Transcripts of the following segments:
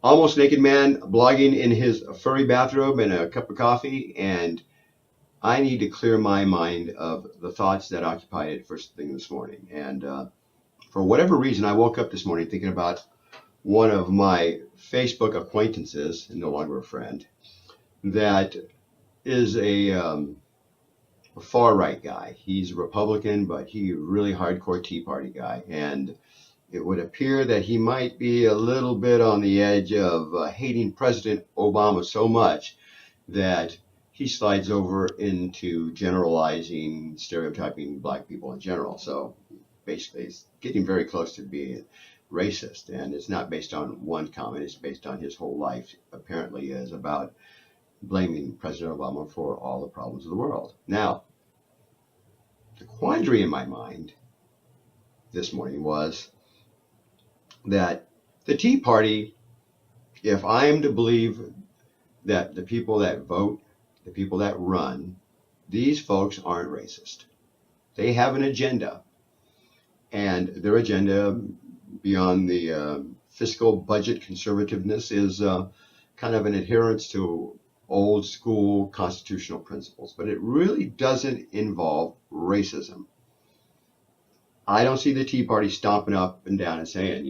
almost naked man blogging in his furry bathrobe and a cup of coffee, and I need to clear my mind of the thoughts that occupied it first thing this morning. And for whatever reason, I woke up this morning thinking about one of my Facebook acquaintances, no longer a friend, that is a far right guy. He's a Republican, but he's a really hardcore Tea Party guy. And it would appear that he might be a little bit on the edge of hating President Obama so much that he slides over into generalizing, stereotyping black people in general. So basically, it's getting very close to being racist. And it's not based on one comment, it's based on his whole life, apparently, is about blaming President Obama for all the problems of the world. Now, the quandary in my mind this morning was that the Tea Party, if I am to believe that the people that vote, the people that run, these folks aren't racist. They have an agenda. And their agenda, beyond the fiscal budget conservativeness, is kind of an adherence to old school constitutional principles. But it really doesn't involve racism. I don't see the Tea Party stomping up and down and saying,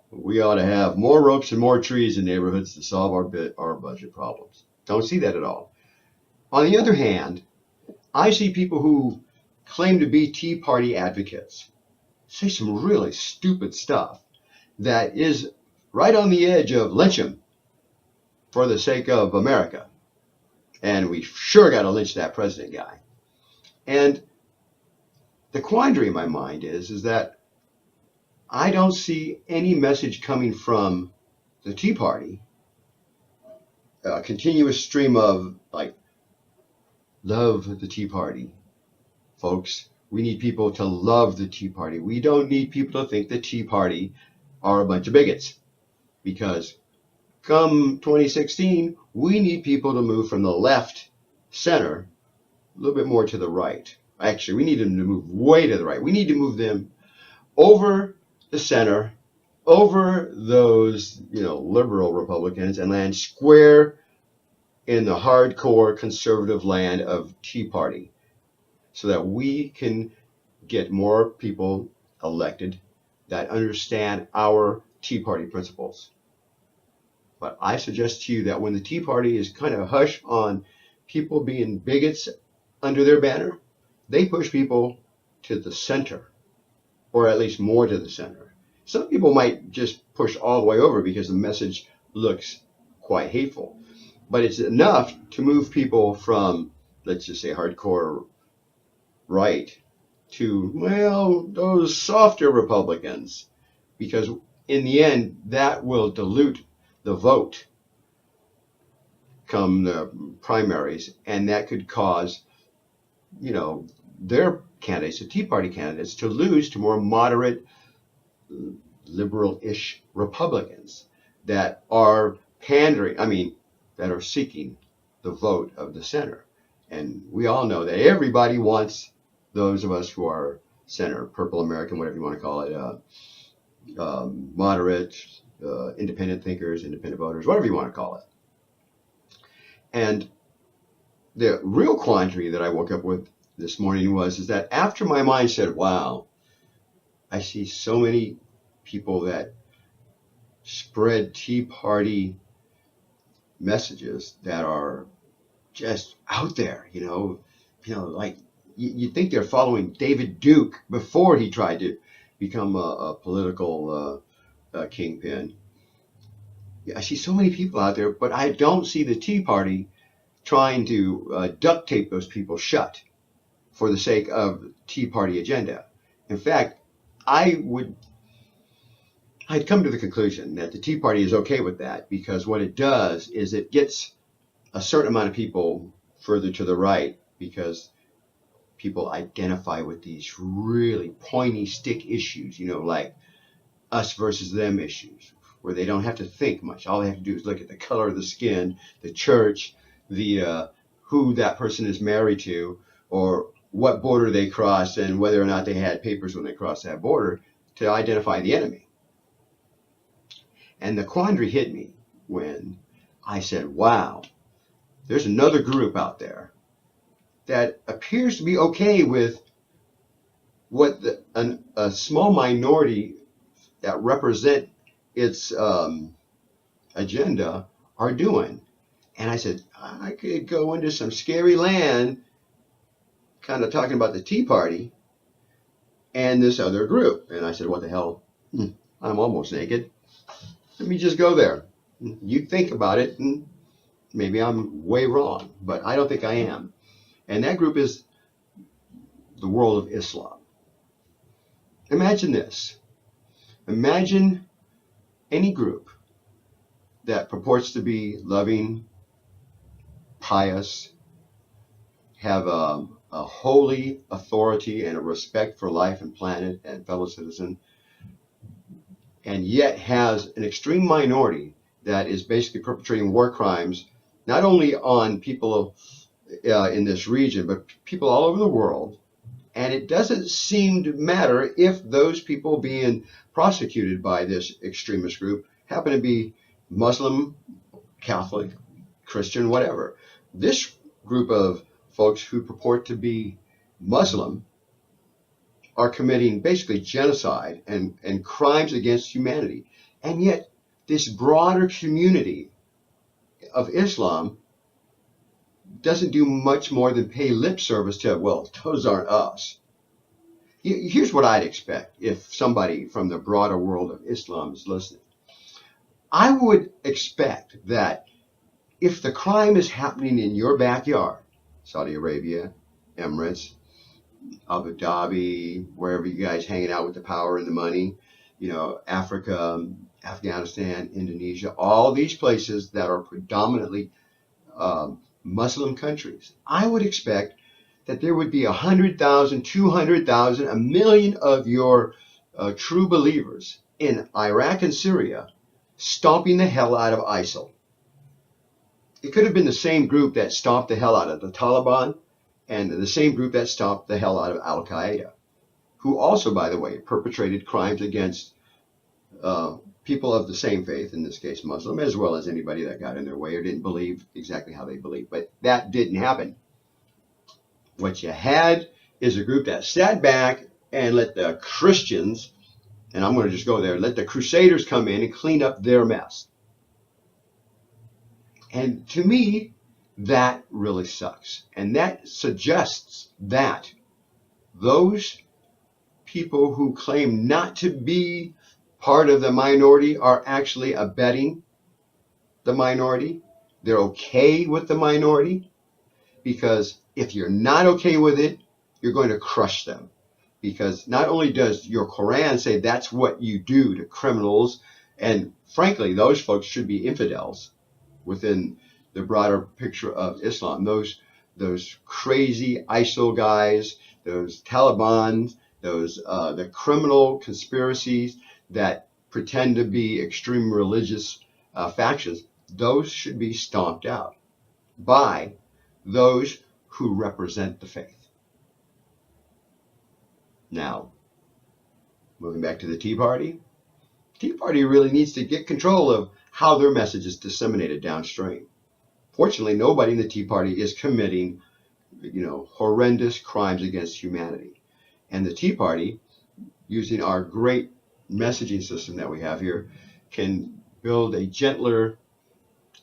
we ought to have more ropes and more trees in neighborhoods to solve our budget problems. Don't see that at all. On the other hand, I see people who claim to be Tea Party advocates say some really stupid stuff that is right on the edge of lynch him for the sake of America. And we sure got to lynch that president guy. And the quandary in my mind is that I don't see any message coming from the Tea Party, a continuous stream of love the Tea Party. Folks, we need people to love the Tea Party. We don't need people to think the Tea Party are a bunch of bigots, because come 2016, we need people to move from the left center a little bit more to the right. Actually, we need them to move way to the right. We need to move them over the center, over those, liberal Republicans, and land square in the hardcore conservative land of Tea Party, so that we can get more people elected that understand our Tea Party principles. But I suggest to you that when the Tea Party is kind of hush on people being bigots under their banner, they push people to the center, or at least more to the center. Some people might just push all the way over because the message looks quite hateful. But it's enough to move people from, let's just say, hardcore right to, those softer Republicans. Because in the end, that will dilute the vote come the primaries, and that could cause, their candidates, the Tea Party candidates, to lose to more moderate, liberal-ish Republicans that are pandering, that are seeking the vote of the center. And we all know that everybody wants those of us who are center, purple American, whatever you want to call it, moderate, independent thinkers, independent voters, whatever you want to call it. And the real quandary that I woke up with this morning is that after my mind said, wow, I see so many people that spread Tea Party messages that are just out there, like you think they're following David Duke before he tried to become a political kingpin. I see so many people out there, but I don't see the Tea Party trying to duct tape those people shut for the sake of Tea Party agenda. In fact, I'd come to the conclusion that the Tea Party is okay with that, because what it does is it gets a certain amount of people further to the right, because people identify with these really pointy stick issues, like us versus them issues, where they don't have to think much. All they have to do is look at the color of the skin, the church, the who that person is married to, or what border they crossed, and whether or not they had papers when they crossed that border, to identify the enemy. And the quandary hit me when I said, wow, there's another group out there that appears to be okay with what a small minority that represent its agenda are doing. And I said, I could go into some scary land, kind of talking about the Tea Party and this other group. And I said, what the hell? I'm almost naked. Let me just go there. You think about it, and maybe I'm way wrong, but I don't think I am. And that group is the world of Islam. Imagine this. Imagine any group that purports to be loving, pious, have a holy authority and a respect for life and planet and fellow citizen, and yet has an extreme minority that is basically perpetrating war crimes, not only on people in this region, but people all over the world. And it doesn't seem to matter if those people being prosecuted by this extremist group happen to be Muslim, Catholic, Christian, whatever. This group of folks who purport to be Muslim are committing basically genocide and crimes against humanity. And yet, this broader community of Islam doesn't do much more than pay lip service to, well, those aren't us. Here's what I'd expect if somebody from the broader world of Islam is listening. I would expect that if the crime is happening in your backyard, Saudi Arabia, Emirates, Abu Dhabi, wherever you guys hanging out with the power and the money, Africa, Afghanistan, Indonesia, all these places that are predominantly Muslim countries, I would expect that there would be 100,000, 200,000, 1,000,000 of your true believers in Iraq and Syria stomping the hell out of ISIL. It could have been the same group that stomped the hell out of the Taliban and the same group that stomped the hell out of Al Qaeda, who also, by the way, perpetrated crimes against people of the same faith, in this case Muslim, as well as anybody that got in their way or didn't believe exactly how they believed. But that didn't happen. What you had is a group that sat back and let the Christians, and I'm going to just go there, let the Crusaders come in and clean up their mess. And to me, that really sucks. And that suggests that those people who claim not to be part of the minority are actually abetting the minority. They're okay with the minority, because if you're not okay with it, you're going to crush them. Because not only does your Quran say that's what you do to criminals, and frankly, those folks should be infidels within the broader picture of Islam. Those crazy ISIL guys, those Taliban, the criminal conspiracies that pretend to be extreme religious factions, those should be stomped out by those who represent the faith. Now, moving back to the Tea Party, Tea Party really needs to get control of how their message is disseminated downstream. Fortunately, nobody in the Tea Party is committing, horrendous crimes against humanity. And the Tea Party, using our great messaging system that we have here, can build a gentler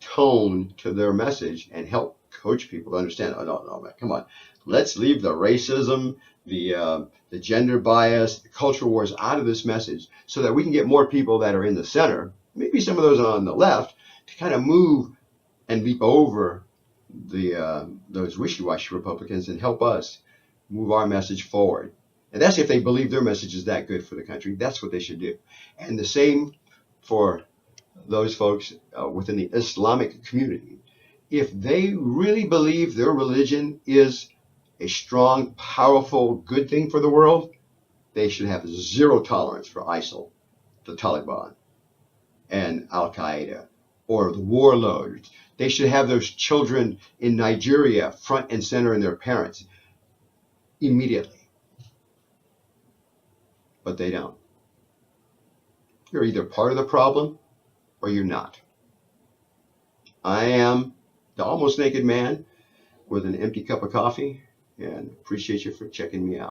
tone to their message and help coach people to understand, oh, no, man, come on. Let's leave the racism, the gender bias, the cultural wars out of this message so that we can get more people that are in the center, maybe some of those on the left, to kind of move and leap over those wishy-washy Republicans and help us move our message forward. And that's if they believe their message is that good for the country. That's what they should do. And the same for those folks within the Islamic community. If they really believe their religion is a strong, powerful, good thing for the world, they should have zero tolerance for ISIL, the Taliban, and Al Qaeda, or the warlords. They should have those children in Nigeria front and center in their parents immediately. But they don't. You're either part of the problem or you're not. I am the almost naked man with an empty cup of coffee, and appreciate you for checking me out.